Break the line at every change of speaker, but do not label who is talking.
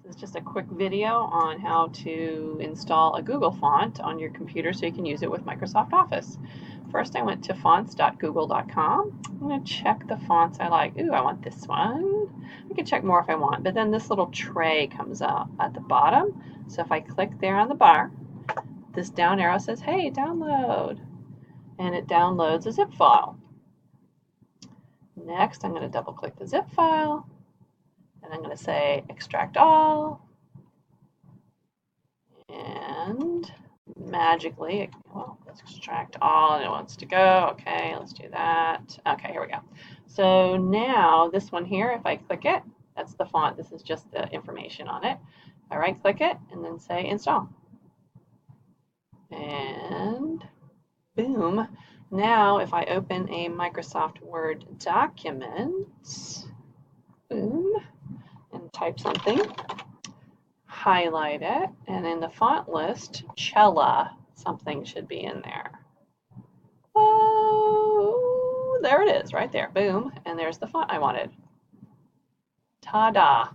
This is just a quick video on how to install a Google font on your computer so you can use it with Microsoft Office. First, I went to fonts.google.com. I'm going to check the fonts I like. Ooh, I want this one. I can check more if I want, but then this little tray comes up at the bottom. So if I click there on the bar, this down arrow says, hey, download. And it downloads a zip file. Next, I'm going to double click the zip file. And I'm going to say extract all. And magically, well, let's extract all and it wants to go. Okay, let's do that. Okay, here we go. So now this one here, if I click it, that's the font. This is just the information on it. I right click it and then say install. And boom. Now if I open a Microsoft Word document, boom, and type something, highlight it, and in the font list, Cella, something should be in there. Oh, there it is, right there, boom, and there's the font I wanted. Ta-da!